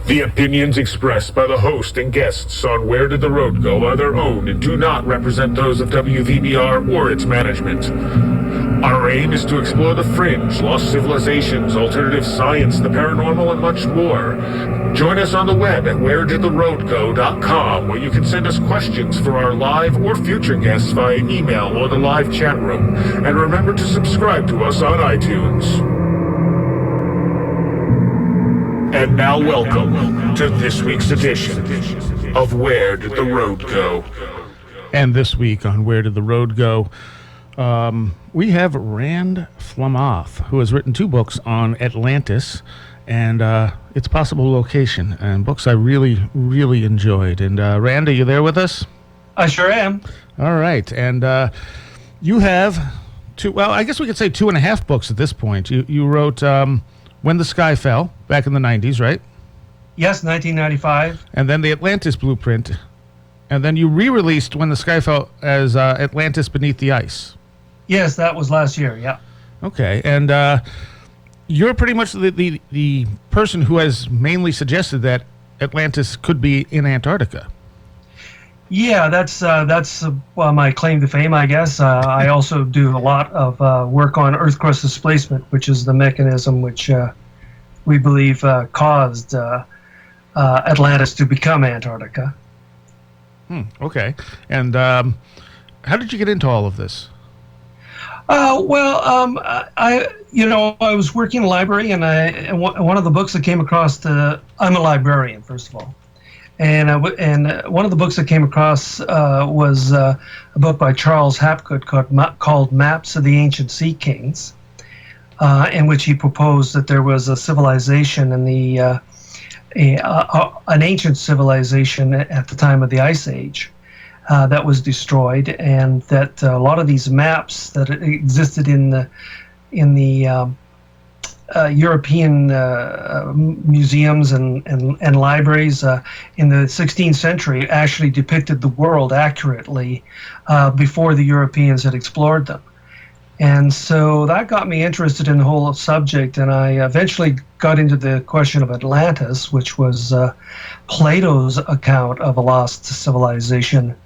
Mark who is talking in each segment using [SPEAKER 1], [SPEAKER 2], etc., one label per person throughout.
[SPEAKER 1] The opinions expressed by the host and guests on Where Did the Road Go are their own and do not represent those of WVBR or its management. Our aim is to explore the fringe, lost civilizations, alternative science, the paranormal, and much more. Join us on the web at wheredidtheroadgo.com, where you can send us questions for our live or future guests via email or the live chat room. And remember to subscribe to us on iTunes. And now welcome to this week's edition of Where Did the Road Go?
[SPEAKER 2] And this week on Where Did the Road Go, we have Rand Flem-Ath, who has written 2 books on Atlantis and its possible location, and books I really, really enjoyed. And Rand, are you there with us?
[SPEAKER 3] I sure am.
[SPEAKER 2] All right. And you have I guess we could say 2.5 books at this point. You wrote When the Sky Fell, back in the 90s, right?
[SPEAKER 3] Yes, 1995.
[SPEAKER 2] And then the Atlantis Blueprint. And then you re-released When the Sky Fell as Atlantis Beneath the Ice.
[SPEAKER 3] Yes, that was last year, yeah.
[SPEAKER 2] Okay, and you're pretty much the person who has mainly suggested that Atlantis could be in Antarctica.
[SPEAKER 3] Yeah, that's my claim to fame, I guess. I also do a lot of work on Earth crust displacement, which is the mechanism which we believe caused Atlantis to become Antarctica.
[SPEAKER 2] Okay, and how did you get into all of this?
[SPEAKER 3] I was working in a library, and one of the books that came across I'm a librarian, first of all. And one of the books that came across was a book by Charles Hapgood called Maps of the Ancient Sea Kings, in which he proposed that there was a civilization in an ancient civilization at the time of the Ice Age that was destroyed, and that a lot of these maps that existed in the European museums and libraries in the 16th century actually depicted the world accurately before the Europeans had explored them. And so that got me interested in the whole subject, and I eventually got into the question of Atlantis, which was Plato's account of a lost civilization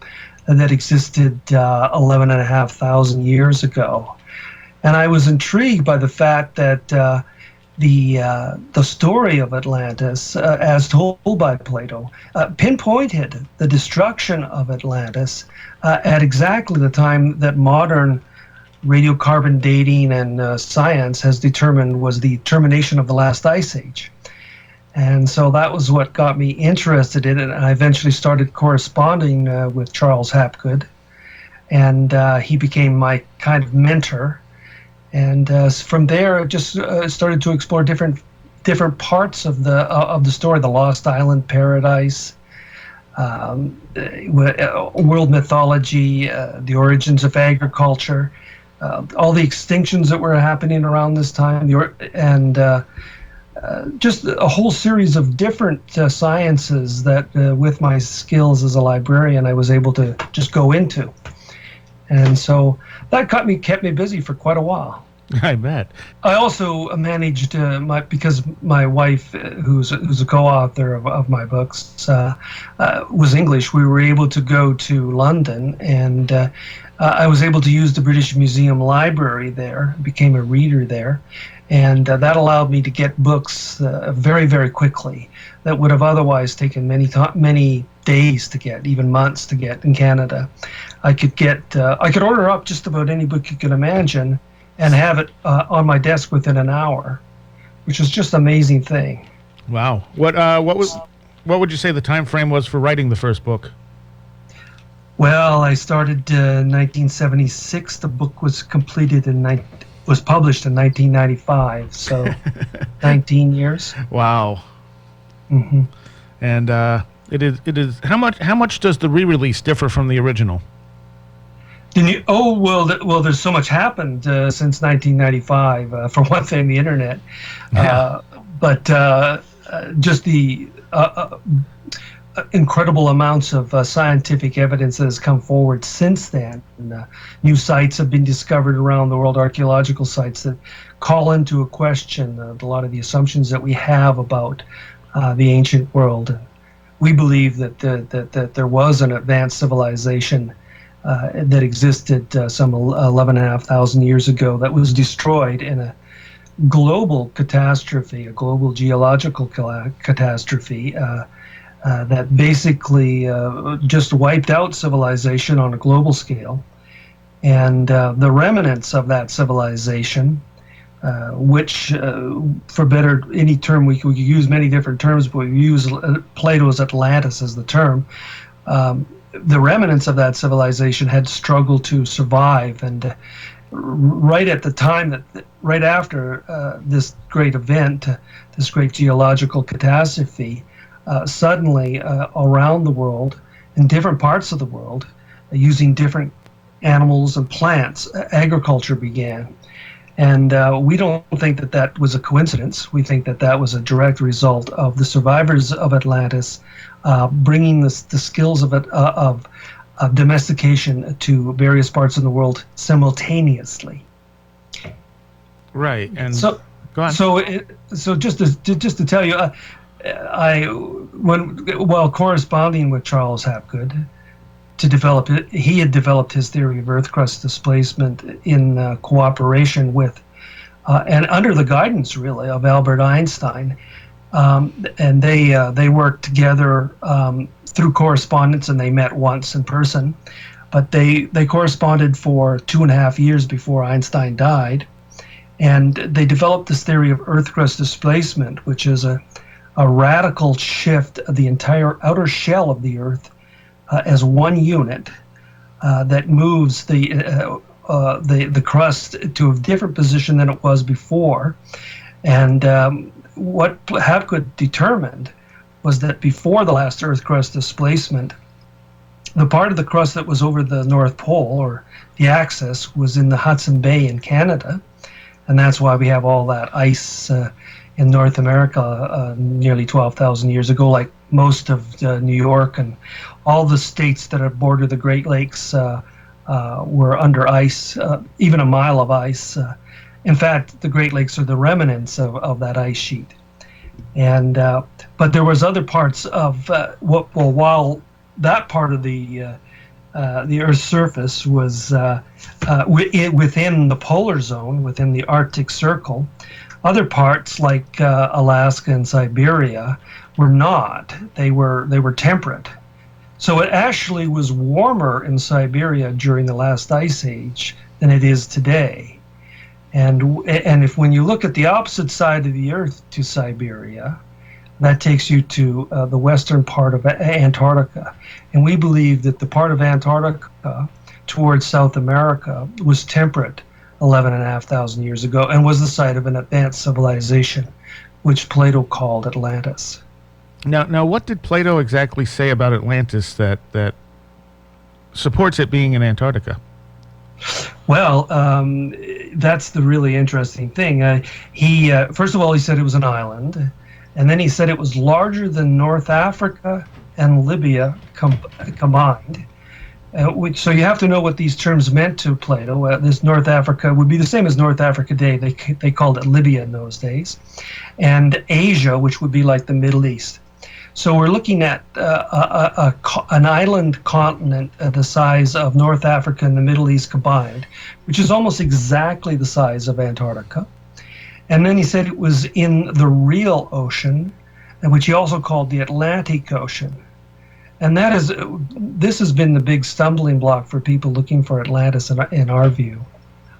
[SPEAKER 3] that existed 11,500 years ago. And I was intrigued by the fact that the story of Atlantis, as told by Plato, pinpointed the destruction of Atlantis at exactly the time that modern radiocarbon dating and science has determined was the termination of the last ice age. And so that was what got me interested in it. And I eventually started corresponding with Charles Hapgood, and he became my kind of mentor. And from there, I just started to explore different parts of the story: the Lost Island Paradise, world mythology, the origins of agriculture, all the extinctions that were happening around this time, and just a whole series of different sciences that, with my skills as a librarian, I was able to just go into. And so that kept me busy for quite a while.
[SPEAKER 2] I bet.
[SPEAKER 3] I also managed because my wife, who's a co-author of my books, was English. We were able to go to London, and I was able to use the British Museum Library there. Became a reader there, and that allowed me to get books very, very quickly that would have otherwise taken many days to get, even months to get in Canada. I could order up just about any book you could imagine and have it on my desk within an hour, which is just an amazing thing.
[SPEAKER 2] Wow. What would you say the time frame was for writing the first book?
[SPEAKER 3] Well, I started 1976. The book was completed was published in 1995, so 19 years.
[SPEAKER 2] Wow.
[SPEAKER 3] Mm-hmm.
[SPEAKER 2] And it is how much does the re-release differ from the original?
[SPEAKER 3] There's so much happened since 1995. For one thing, the internet, but just the incredible amounts of scientific evidence that has come forward since then. And, new sites have been discovered around the world, archaeological sites that call into a question a lot of the assumptions that we have about the ancient world. We believe that there was an advanced civilization that existed some 11,500 years ago that was destroyed in a global catastrophe, a global geological catastrophe that basically just wiped out civilization on a global scale. And the remnants of that civilization, which, for better, any term, we could use many different terms, but we use Plato's Atlantis as the term. The remnants of that civilization had struggled to survive, and right at the time right after this great event, this great geological catastrophe, suddenly around the world, in different parts of the world, using different animals and plants, agriculture began. And we don't think that was a coincidence. We think that was a direct result of the survivors of Atlantis bringing the skills of domestication to various parts of the world simultaneously.
[SPEAKER 2] Right, and
[SPEAKER 3] so
[SPEAKER 2] go on.
[SPEAKER 3] So just to tell you, while corresponding with Charles Hapgood to develop it, he had developed his theory of Earth crust displacement in cooperation with and under the guidance really of Albert Einstein, and they worked together through correspondence, and they met once in person, but they corresponded for 2.5 years before Einstein died, and they developed this theory of Earth crust displacement, which is a radical shift of the entire outer shell of the Earth as one unit that moves the crust to a different position than it was before. And what Hapgood determined was that before the last Earth crust displacement, the part of the crust that was over the North Pole, or the axis, was in the Hudson Bay in Canada, and that's why we have all that ice in North America nearly 12,000 years ago, like most of New York and all the states that border the Great Lakes were under ice, even a mile of ice. In fact, the Great Lakes are the remnants of that ice sheet. And but there was other parts of while that part of the Earth's surface was within the polar zone, within the Arctic Circle, other parts like Alaska and Siberia were not. They were temperate. So it actually was warmer in Siberia during the last ice age than it is today. And when you look at the opposite side of the Earth to Siberia, that takes you to the western part of Antarctica. And we believe that the part of Antarctica towards South America was temperate 11,500 years ago and was the site of an advanced civilization, which Plato called Atlantis.
[SPEAKER 2] Now, what did Plato exactly say about Atlantis that supports it being in Antarctica?
[SPEAKER 3] Well, that's the really interesting thing. He first of all, he said it was an island, and then he said it was larger than North Africa and Libya combined. So you have to know what these terms meant to Plato. This North Africa would be the same as North Africa today. They called it Libya in those days, and Asia, which would be like the Middle East. So we're looking at an island continent the size of North Africa and the Middle East combined, which is almost exactly the size of Antarctica. And then he said it was in the real ocean, which he also called the Atlantic Ocean. And this has been the big stumbling block for people looking for Atlantis in our view.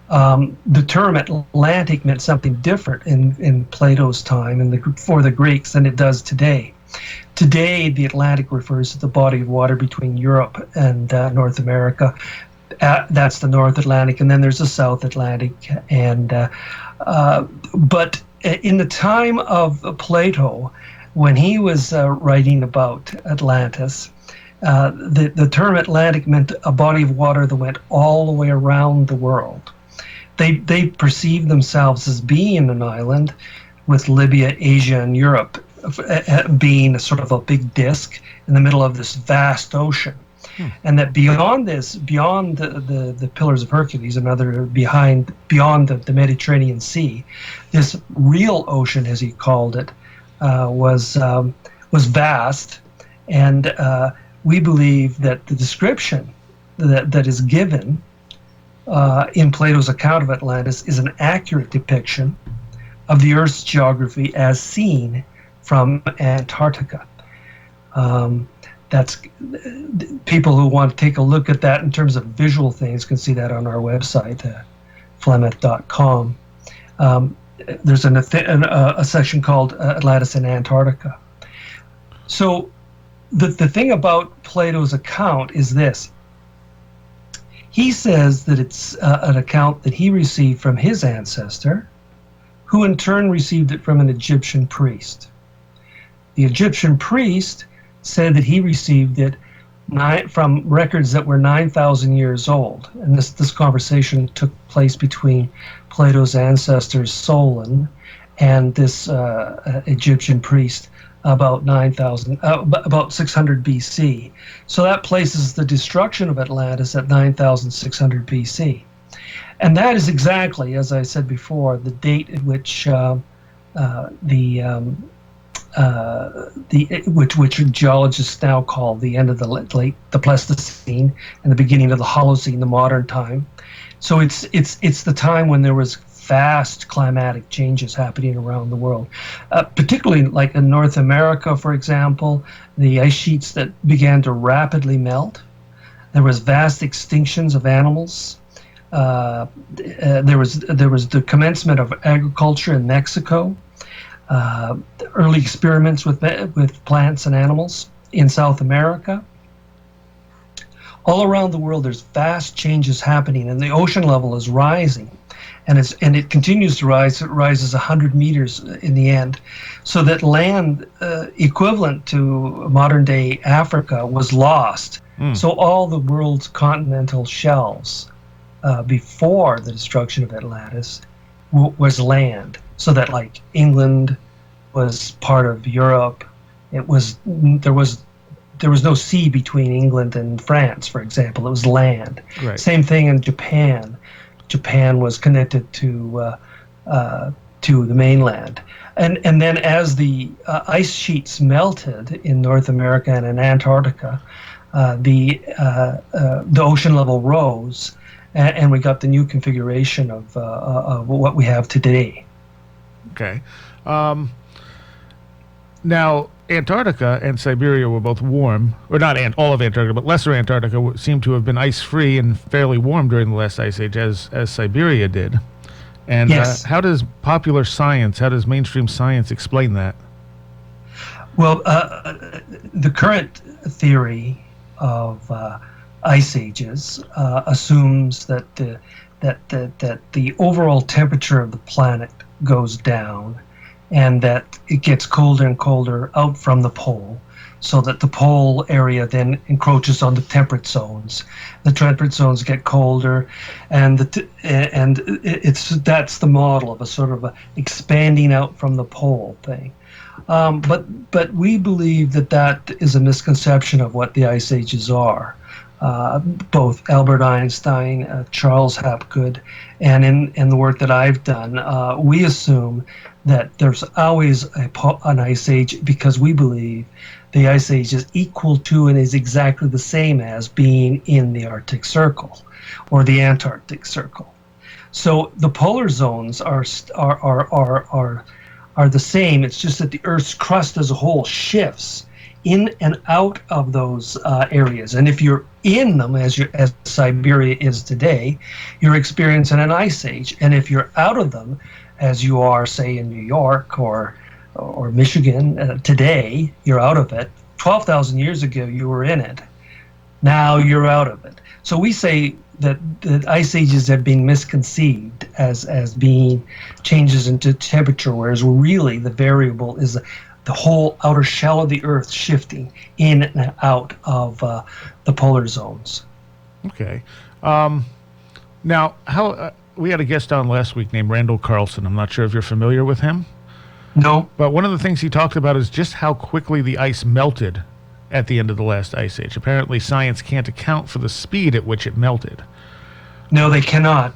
[SPEAKER 3] The term Atlantic meant something different in Plato's time and for the Greeks than it does today. Today, the Atlantic refers to the body of water between Europe and North America. That's the North Atlantic, and then there's the South Atlantic. But in the time of Plato, when he was writing about Atlantis, the term Atlantic meant a body of water that went all the way around the world. They perceived themselves as being an island, with Libya, Asia, and Europe being sort of a big disk in the middle of this vast ocean. And that beyond the Pillars of Hercules, beyond the Mediterranean Sea, this real ocean, as he called it, was vast, and we believe that the description that is given in Plato's account of Atlantis is an accurate depiction of the Earth's geography as seen from Antarctica. That's people who want to take a look at that in terms of visual things can see that on our website, Flem-Ath.com. There's a section called Atlantis in Antarctica. So the thing about Plato's account is this. He says that it's an account that he received from his ancestor, who in turn received it from an Egyptian priest. The Egyptian priest said that he received it from records that were 9,000 years old. And this conversation took place between Plato's ancestor Solon and this Egyptian priest about 600 BC. So that places the destruction of Atlantis at 9,600 BC. And that is exactly, as I said before, the date at which which geologists now call the end of the Pleistocene and the beginning of the Holocene, the modern time. So it's the time when there was vast climatic changes happening around the world, particularly like in North America, for example, the ice sheets that began to rapidly melt. There was vast extinctions of animals. There was the commencement of agriculture in Mexico. Early experiments with plants and animals in South America. All around the world, there's vast changes happening, and the ocean level is rising, and it continues to rise. It rises 100 meters in the end, so that land equivalent to modern-day Africa was lost. So all the world's continental shelves before the destruction of Atlantis was land. So that like England was part of Europe, there was no sea between England and France, for example. It was land.
[SPEAKER 2] Right.
[SPEAKER 3] Same thing in Japan. Japan was connected to the mainland, and then as the ice sheets melted in North America and in Antarctica, the ocean level rose, and we got the new configuration of what we have today.
[SPEAKER 2] Okay. Now, Antarctica and Siberia were both warm, or not all of Antarctica, but lesser Antarctica seemed to have been ice-free and fairly warm during the last ice age, as Siberia did. And
[SPEAKER 3] yes.
[SPEAKER 2] How does popular science, how does mainstream science explain that?
[SPEAKER 3] Well, the current theory of ice ages assumes that the overall temperature of the planet goes down, and that it gets colder and colder out from the pole, so that the pole area then encroaches on the temperate zones. The temperate zones get colder, and that's the model of a sort of a expanding out from the pole thing. But we believe that is a misconception of what the ice ages are. Both Albert Einstein, Charles Hapgood, and in the work that I've done, we assume that there's always an ice age because we believe the ice age is equal to and is exactly the same as being in the Arctic Circle or the Antarctic Circle. So the polar zones are the same. It's just that the Earth's crust as a whole shifts in and out of those areas, and if you're in them, as Siberia is today, you're experiencing an ice age. And if you're out of them, as you are, say, in New York or Michigan today, you're out of it. 12,000 years ago, you were in it. Now you're out of it. So we say that the ice ages have been misconceived as being changes into temperature, whereas really the variable is the whole outer shell of the Earth shifting in and out of the polar zones.
[SPEAKER 2] Okay. Now, we had a guest on last week named Randall Carlson. I'm not sure if you're familiar with him.
[SPEAKER 3] No.
[SPEAKER 2] But one of the things he talked about is just how quickly the ice melted at the end of the last ice age. Apparently, science can't account for the speed at which it melted.
[SPEAKER 3] No, they cannot.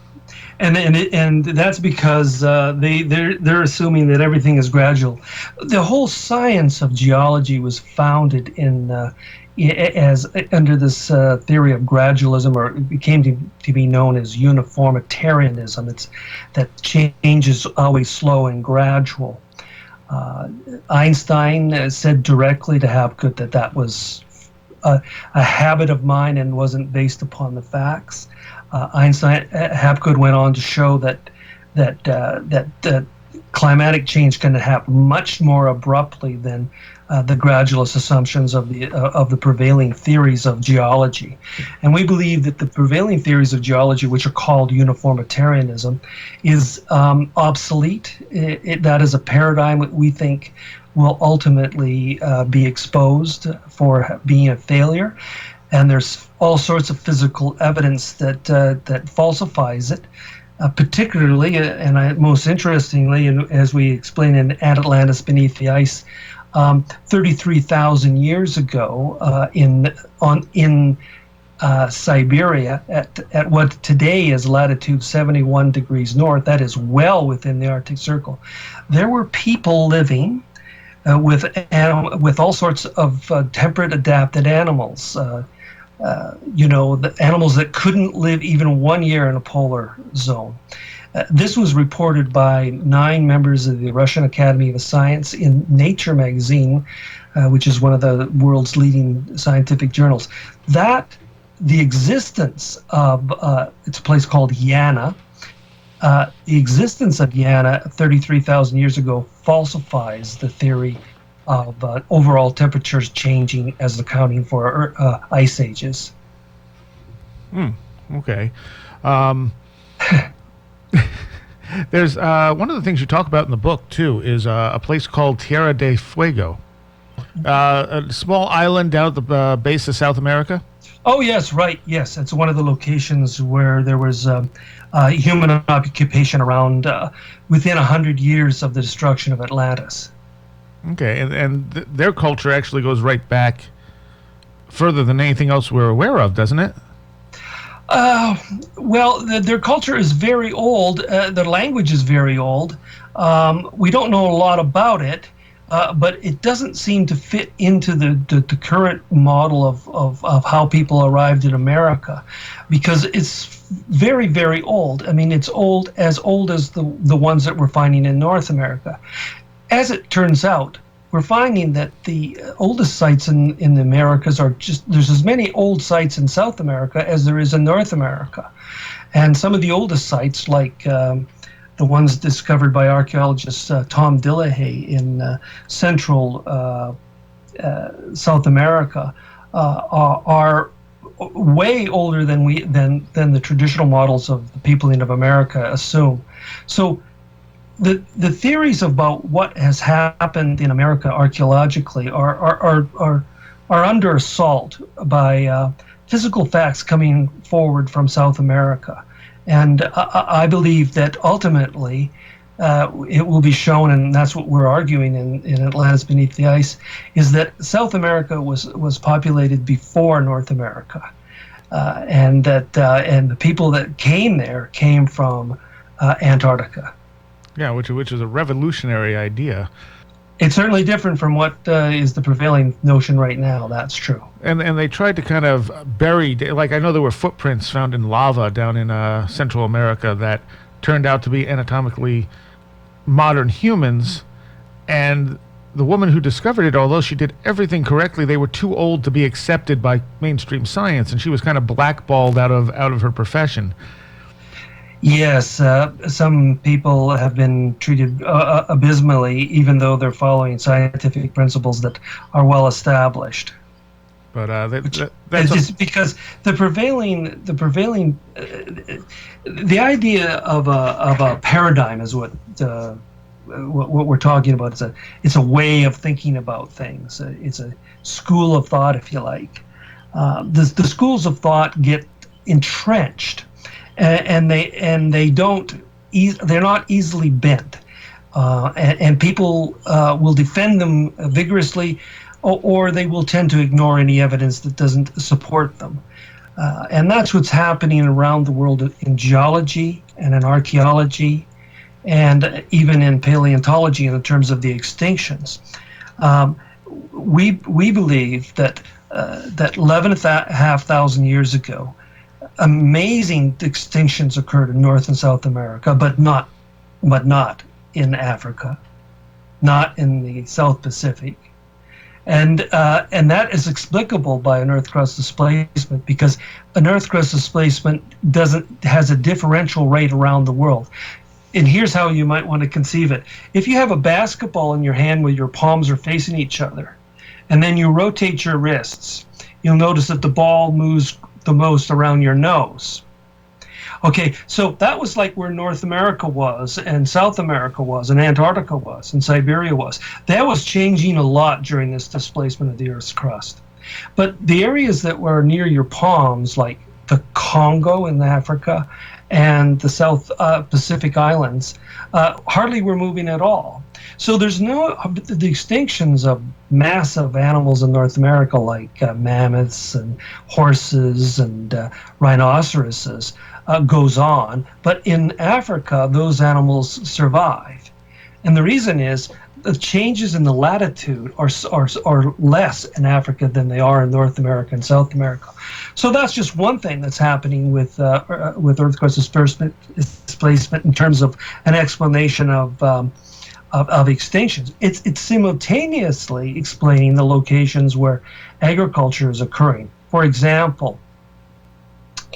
[SPEAKER 3] and that's because they're assuming that everything is gradual. The whole science of geology was founded in as under this theory of gradualism, or it came to be known as uniformitarianism. It's that change is always slow and gradual. Einstein said directly to Hapgood that was a habit of mine and wasn't based upon the facts. Hapgood went on to show that climatic change can happen much more abruptly than the gradualist assumptions of the prevailing theories of geology. And we believe that the prevailing theories of geology, which are called uniformitarianism, is obsolete. That is a paradigm that we think will ultimately be exposed for being a failure. And there's all sorts of physical evidence that falsifies it. Particularly, and most interestingly, as we explain in Atlantis Beneath the Ice, 33,000 years ago in Siberia, at what today is latitude 71 degrees north, that is well within the Arctic Circle, there were people living with all sorts of temperate adapted animals. The animals that couldn't live even 1 year in a polar zone. This was reported by 9 members of the Russian Academy of Science in Nature magazine, which is one of the world's leading scientific journals. The existence of, it's a place called Yana, the existence of Yana 33,000 years ago falsifies the theory of overall temperatures changing as accounting for ice ages.
[SPEAKER 2] Okay. There's one of the things you talk about in the book, too, is a place called Tierra del Fuego, a small island down at the base of South America.
[SPEAKER 3] Oh, yes, right. Yes, it's one of the locations where there was human occupation around within 100 years of the destruction of Atlantis.
[SPEAKER 2] Okay, and their culture actually goes right back further than anything else we're aware of, doesn't it?
[SPEAKER 3] Well, their culture is very old. Their language is very old. We don't know a lot about it, but it doesn't seem to fit into the current model of how people arrived in America, because it's very, very old. I mean, it's as old as the ones that we're finding in North America. As it turns out, we're finding that the oldest sites in the Americas there's as many old sites in South America as there is in North America. And some of the oldest sites, like the ones discovered by archaeologist Tom Dillahay in central South America, are way older than the traditional models of the peopling of America assume. So the theories about what has happened in America archaeologically are under assault by physical facts coming forward from South America, and I believe that ultimately it will be shown, and that's what we're arguing in Atlantis Beneath the Ice, is that South America was populated before North America, and the people that came there came from Antarctica.
[SPEAKER 2] Yeah, which is a revolutionary idea.
[SPEAKER 3] It's certainly different from what is the prevailing notion right now. That's true.
[SPEAKER 2] And they tried to kind of bury, like I know there were footprints found in lava down in Central America that turned out to be anatomically modern humans, and the woman who discovered it, although she did everything correctly, they were too old to be accepted by mainstream science, and she was kind of blackballed out of her profession.
[SPEAKER 3] Yes, some people have been treated abysmally, even though they're following scientific principles that are well established.
[SPEAKER 2] But
[SPEAKER 3] that's just because the prevailing the idea of a paradigm is what we're talking about. It's a way of thinking about things. It's a school of thought, if you like. The schools of thought get entrenched. And they're not easily bent, and people will defend them vigorously, or they will tend to ignore any evidence that doesn't support them. And that's what's happening around the world in geology and in archaeology and even in paleontology in terms of the extinctions. We believe that 11,500 years ago, amazing extinctions occurred in North and South America, but not in Africa, not in the South Pacific. And that is explicable by an Earth crust displacement, because an Earth crust displacement has a differential rate around the world. And here's how you might want to conceive it. If you have a basketball in your hand where your palms are facing each other, and then you rotate your wrists, you'll notice that the ball moves the most around your nose. Okay, so that was like where North America was, and South America was, and Antarctica was, and Siberia was. That was changing a lot during this displacement of the Earth's crust. But the areas that were near your palms, like the Congo in Africa and the South Pacific Islands, hardly were moving at all. So there's the extinctions of massive animals in North America, like mammoths and horses and rhinoceroses, goes on, but in Africa, those animals survive. And the reason is the changes in the latitude are less in Africa than they are in North America and South America. So that's just one thing that's happening with Earth crust displacement in terms of an explanation of extinctions. It's simultaneously explaining the locations where agriculture is occurring. For example,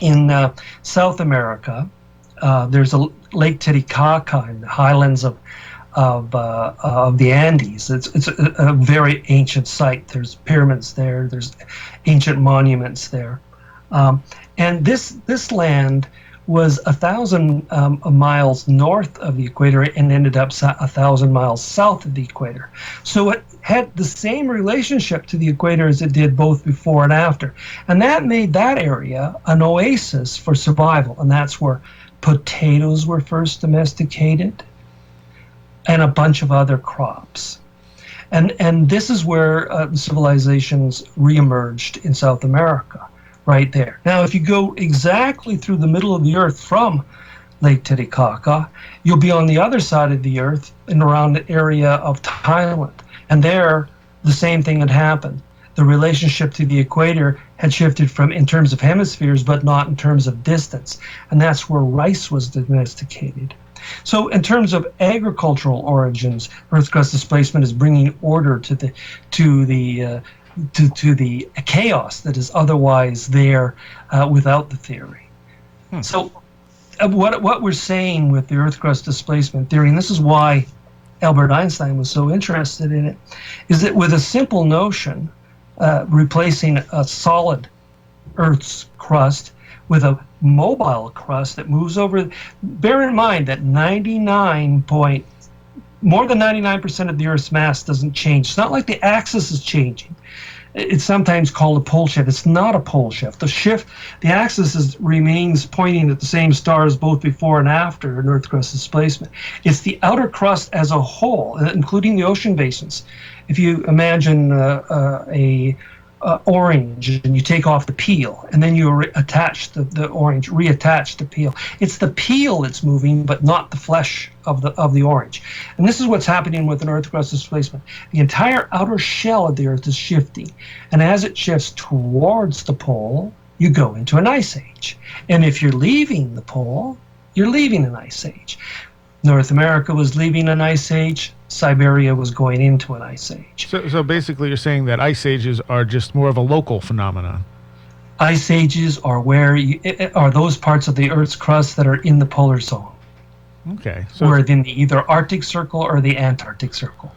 [SPEAKER 3] in South America, there's a Lake Titicaca in the highlands of the Andes. It's a very ancient site. There's pyramids there. There's ancient monuments there, and this land was 1,000 miles north of the equator and ended up 1,000 miles south of the equator. So it had the same relationship to the equator as it did both before and after. And that made that area an oasis for survival. And that's where potatoes were first domesticated and a bunch of other crops. And this is where civilizations reemerged in South America. Right there. Now, if you go exactly through the middle of the Earth from Lake Titicaca, you'll be on the other side of the Earth and around the area of Thailand. And there, the same thing had happened. The relationship to the equator had shifted from in terms of hemispheres, but not in terms of distance. And that's where rice was domesticated. So in terms of agricultural origins, Earth crust displacement is bringing order to the chaos that is otherwise there without the theory. So what we're saying with the Earth crust displacement theory, and this is why Albert Einstein was so interested in it, is that with a simple notion, replacing a solid Earth's crust with a mobile crust that moves over, bear in mind that more than 99% of the Earth's mass doesn't change. It's not like the axis is changing. It's sometimes called a pole shift. It's not a pole shift. The axis remains pointing at the same stars both before and after an Earth crust displacement. It's the outer crust as a whole, including the ocean basins. If you imagine a orange and you take off the peel and then you reattach the peel. It's the peel that's moving, but not the flesh of the orange. And this is what's happening with an Earth crust displacement. The entire outer shell of the Earth is shifting, and as it shifts towards the pole, you go into an ice age. And if you're leaving the pole, you're leaving an ice age. North America was leaving an ice age. Siberia was going into an ice age.
[SPEAKER 2] So basically you're saying that ice ages are just more of a local phenomenon.
[SPEAKER 3] Ice ages are are those parts of the Earth's crust that are in the polar zone.
[SPEAKER 2] Okay. So
[SPEAKER 3] or in the either Arctic Circle or the Antarctic Circle.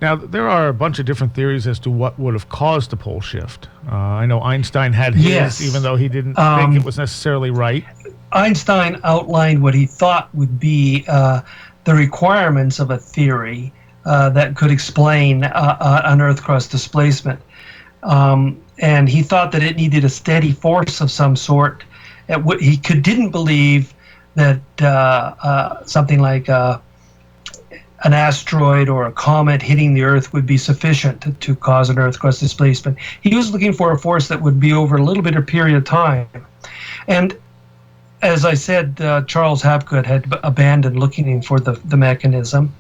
[SPEAKER 2] Now, there are a bunch of different theories as to what would have caused the pole shift. I know Einstein had his, even though he didn't think it was necessarily right.
[SPEAKER 3] Einstein outlined what he thought would be the requirements of a theory that could explain an Earth crust displacement. And he thought that it needed a steady force of some sort. He didn't believe that something like an asteroid or a comet hitting the Earth would be sufficient to cause an Earth crust displacement. He was looking for a force that would be over a little bit of period of time. And as I said, Charles Hapgood had abandoned looking for the mechanism.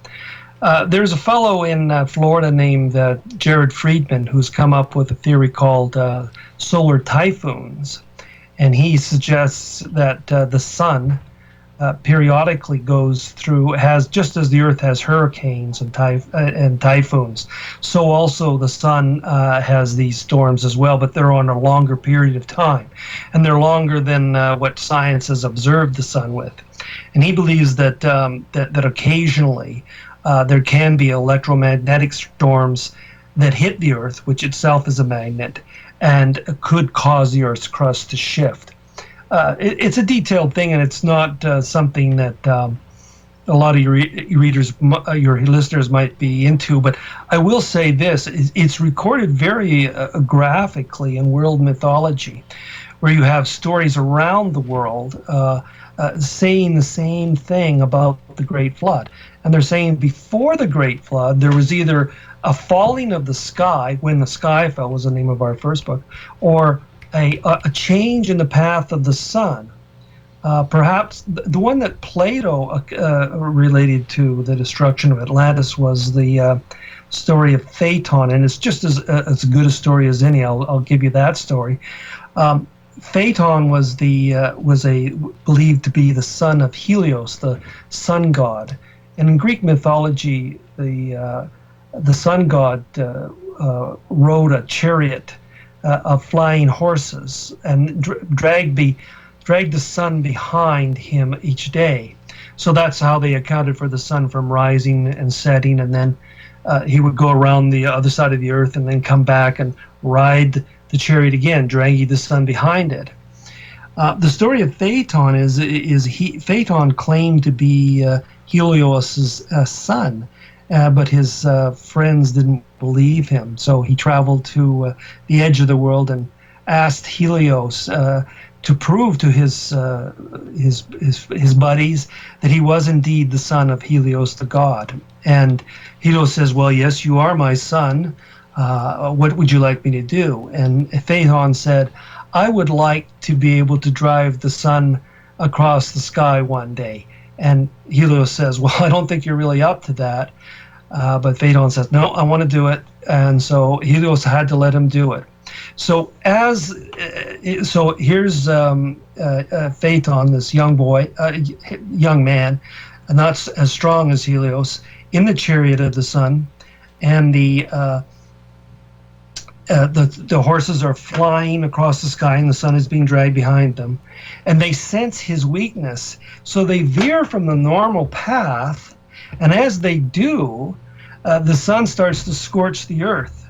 [SPEAKER 3] There's a fellow in Florida named Jared Friedman who's come up with a theory called solar typhoons. And he suggests that the sun periodically goes through, just as the Earth has hurricanes and typhoons, so also the sun has these storms as well, but they're on a longer period of time, and they're longer than what science has observed the sun with. And he believes that that occasionally there can be electromagnetic storms that hit the Earth, which itself is a magnet, and could cause the Earth's crust to shift. It's a detailed thing, and it's not something that a lot of your listeners might be into. But I will say this: it's recorded very graphically in world mythology, where you have stories around the world saying the same thing about the Great Flood. And they're saying before the Great Flood, there was either a falling of the sky, when the sky fell was the name of our first book, or a change in the path of the sun. Perhaps the one that Plato related to the destruction of Atlantis was the story of Phaeton, and it's just as good a story as any. I'll give you that story. Phaeton was believed to be the son of Helios, the sun god, and in Greek mythology, the sun god rode a chariot of flying horses and dragged the sun behind him each day. So that's how they accounted for the sun from rising and setting, and then he would go around the other side of the Earth and then come back and ride the chariot again, dragging the sun behind it. The story of Phaeton is Phaeton claimed to be Helios' son, but his friends didn't believe him. So he traveled to the edge of the world and asked Helios to prove to his buddies that he was indeed the son of Helios the god. And Helios says, "Well, yes, you are my son. What would you like me to do?" And Phaeton said, "I would like to be able to drive the sun across the sky one day." And Helios says, "Well, I don't think you're really up to that." But Phaeton says, "No, I want to do it." And so Helios had to let him do it. So here's Phaeton, this young man, not as strong as Helios, in the chariot of the sun, and the horses are flying across the sky, and the sun is being dragged behind them, and they sense his weakness, so they veer from the normal path, and as they do, the sun starts to scorch the earth.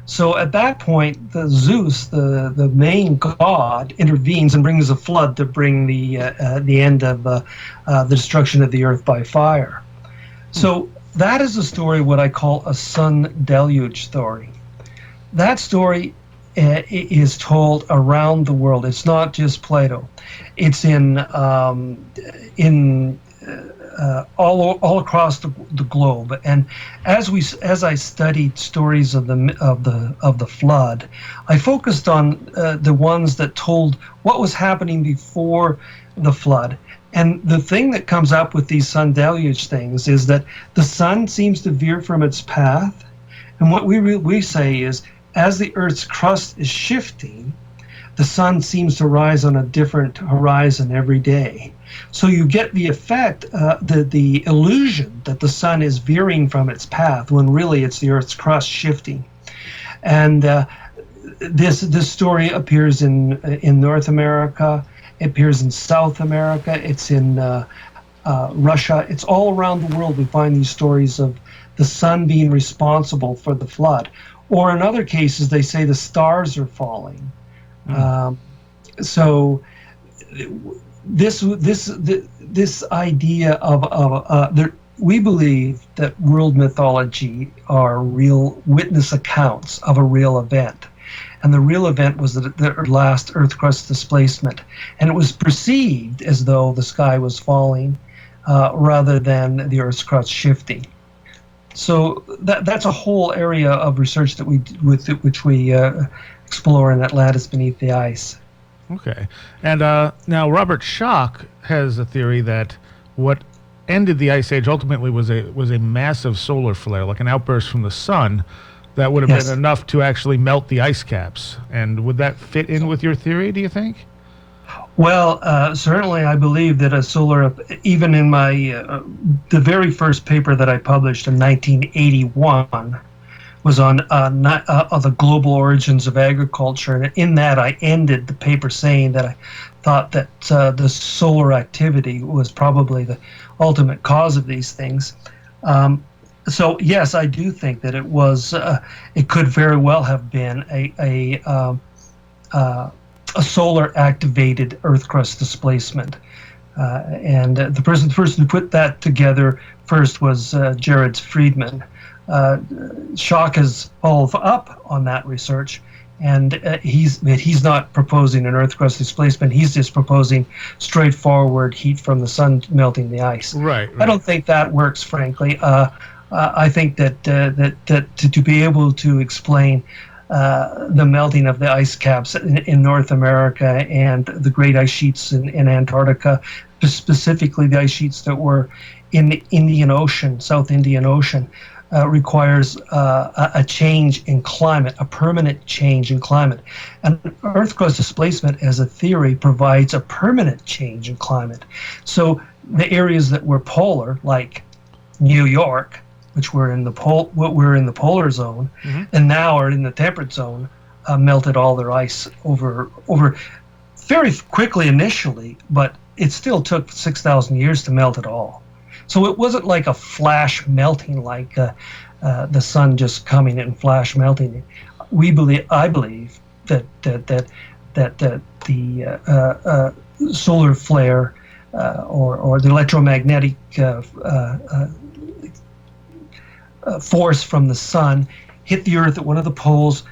[SPEAKER 3] So at that point, Zeus, the main god, intervenes and brings a flood to bring the end of the destruction of the earth by fire. So that is a story, what I call a sun deluge story. That story is told around the world. It's not just Plato. It's in all across the globe. And as I studied stories of the flood, I focused on the ones that told what was happening before the flood. And the thing that comes up with these sun deluge things is that the sun seems to veer from its path. And what we say is, as the Earth's crust is shifting, the sun seems to rise on a different horizon every day. So you get the effect, the illusion that the sun is veering from its path, when really it's the Earth's crust shifting. And this story appears in North America, it appears in South America, it's in Russia. It's all around the world we find these stories of the sun being responsible for the flood. Or in other cases, they say the stars are falling. So this idea of we believe that world mythology are real witness accounts of a real event. And the real event was the last Earth crust displacement. And it was perceived as though the sky was falling rather than the Earth's crust shifting. So that's a whole area of research that which we explore in Atlantis Beneath the Ice.
[SPEAKER 2] Okay. And now Robert Schoch has a theory that what ended the Ice Age ultimately was a massive solar flare, like an outburst from the sun, that would have been enough to actually melt the ice caps. And would that fit in with your theory, do you think?
[SPEAKER 3] Well, certainly I believe that a solar, even in my, the very first paper that I published in 1981 was on the global origins of agriculture. And in that, I ended the paper saying that I thought that the solar activity was probably the ultimate cause of these things. So yes, I do think that it was. It could very well have been a solar-activated Earth crust displacement, and the person who put that together first was Jared Friedman. Schoch has followed up on that research, and he's not proposing an Earth crust displacement. He's just proposing straightforward heat from the sun melting the ice.
[SPEAKER 2] Right.
[SPEAKER 3] I don't think that works, frankly. I think that to be able to explain the melting of the ice caps in North America and the great ice sheets in Antarctica, specifically the ice sheets that were in the Indian Ocean, South Indian Ocean, requires a change in climate, a permanent change in climate. And Earth crust displacement as a theory provides a permanent change in climate. So the areas that were polar, like New York, which were in the polar zone, and now are in the temperate zone, melted all their ice over very quickly initially, but it still took 6,000 years to melt it all. So it wasn't like a flash melting, like the sun just coming and flash melting. I believe that the solar flare or the electromagnetic force from the sun hit the Earth at one of the poles,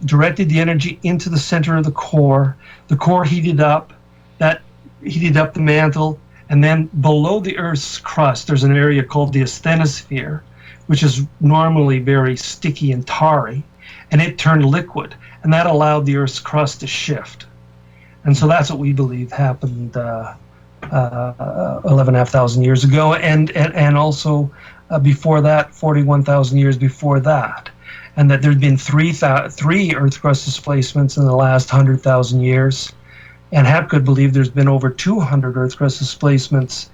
[SPEAKER 3] directed the energy into the center of the core. The core heated up, that heated up the mantle, and then below the Earth's crust, there's an area called the asthenosphere, which is normally very sticky and tarry, and it turned liquid, and that allowed the Earth's crust to shift. And so that's what we believe happened 11,500 years ago, and also before that, 41,000 years before that, and that there'd been three Earth crust displacements in the last 100,000 years, and Hapgood believed there's been over 200 Earth crust displacements